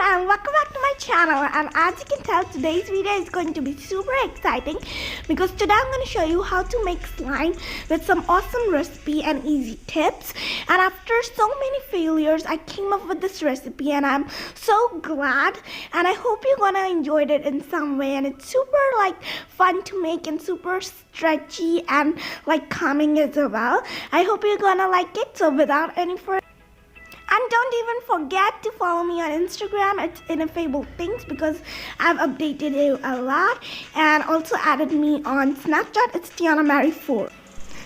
and welcome back to my channel. And as you can tell, today's video is going to be super exciting because today I'm going to show you how to make slime with some awesome recipe and easy tips. And after so many failures, I came up with this recipe and I'm so glad, and I hope you're gonna enjoy it in some way. And it's super fun to make and super stretchy and calming as well. I hope you're gonna like it. So without any further, and don't even forget to follow me on Instagram. It's IneffableThings because I've updated it a lot, and also added me on Snapchat. It's TianaMary4.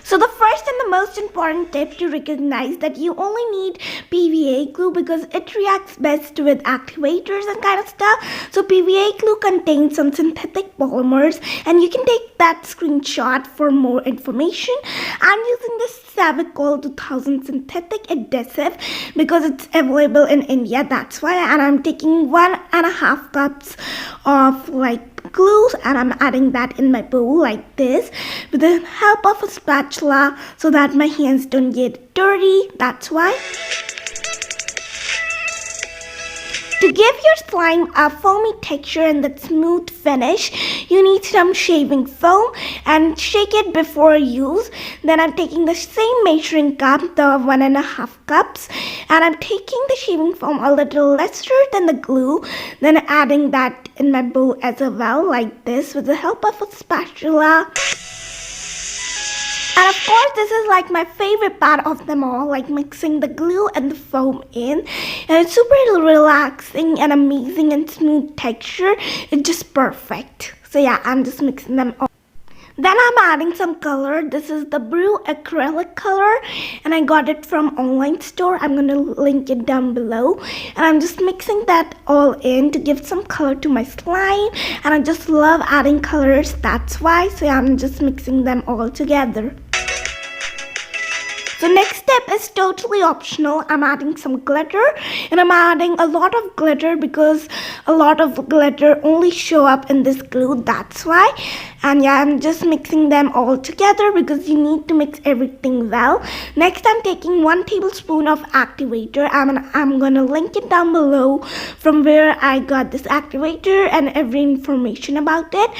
So the first and the most important tip to recognize that you only need PVA glue because it reacts best with activators and kind of stuff. So PVA glue contains some synthetic polymers, and you can take that screenshot for more information. I'm using this Savcol 2000 synthetic adhesive because it's available in India, that's why. And I'm taking 1.5 cups of glue, and I'm adding that in my bowl like this with the help of a spatula so that my hands don't get dirty, that's why. To give your slime a foamy texture and that smooth finish, you need some shaving foam and shake it before use. Then I'm taking the same measuring cup, the 1.5 cups, and I'm taking the shaving foam a little lesser than the glue, then adding that in my bowl as well like this with the help of a spatula. And of course, this is my favorite part of them all, mixing the glue and the foam in. And it's super relaxing and amazing and smooth texture. It's just perfect. So yeah, I'm just mixing them all. Then I'm adding some color. This is the Byee acrylic color, and I got it from online store. I'm going to link it down below. And I'm just mixing that all in to give some color to my slime. And I just love adding colors, that's why. So yeah, I'm just mixing them all together. So next step is totally optional. I'm adding some glitter, and I'm adding a lot of glitter because a lot of glitter only show up in this glue, that's why. And yeah, I'm just mixing them all together because you need to mix everything well. Next, I'm taking 1 tablespoon of activator. I'm gonna link it down below from where I got this activator and every information about it.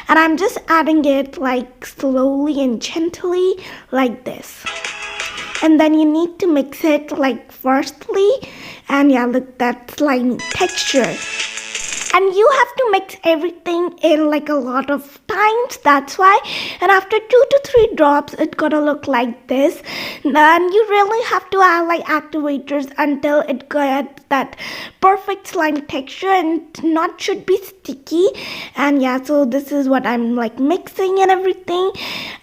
And I'm just adding it slowly and gently like this. And then you need to mix it firstly, and yeah, look, that slimy texture. And you have to mix everything in a lot of times, that's why. And after 2 to 3 drops, it's gonna look like this. And you really have to add activators until it gets that perfect slime texture and not should be sticky. And yeah, so this is what I'm mixing and everything.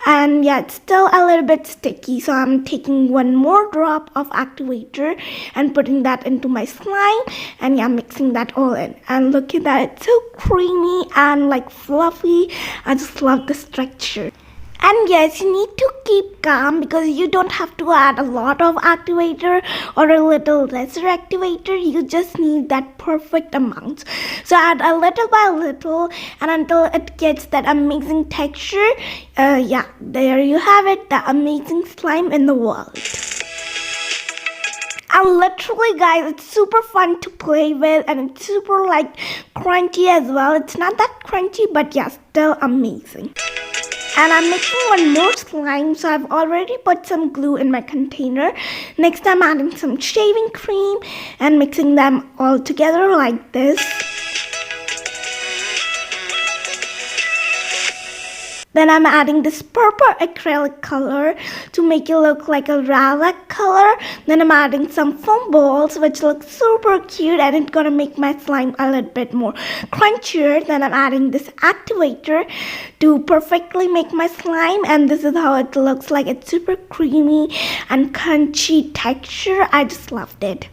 And yeah, it's still a little bit sticky, so I'm taking 1 more drop of activator and putting that into my slime, and yeah, mixing that all in. And look at that, it's so creamy and fluffy. I just love this texture. And yes, you need to keep calm because you don't have to add a lot of activator or a little lesser activator. You just need that perfect amount. So add a little by little and until it gets that amazing texture. Yeah, there you have it, the amazing slime in the world. And literally, guys, it's super fun to play with, and it's super crunchy as well. It's not that crunchy, but yeah, still amazing. And I'm making 1 more slime, so I've already put some glue in my container. Next, I'm adding some shaving cream and mixing them all together like this. Then I'm adding this purple acrylic color to make it look like a lilac color. Then I'm adding some foam balls, which look super cute, and it's gonna make my slime a little bit more crunchier. Then I'm adding this activator to perfectly make my slime, and this is how it looks like. It's super creamy and crunchy texture. I just loved it.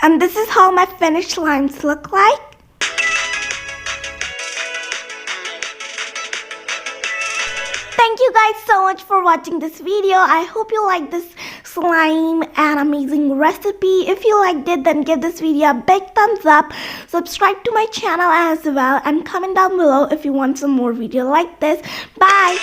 And this is how my finished slimes look like. Thank you guys so much for watching this video. I hope you like this slime and amazing recipe. If you liked it, then give this video a big thumbs up. Subscribe to my channel as well, and comment down below if you want some more video like this. Bye!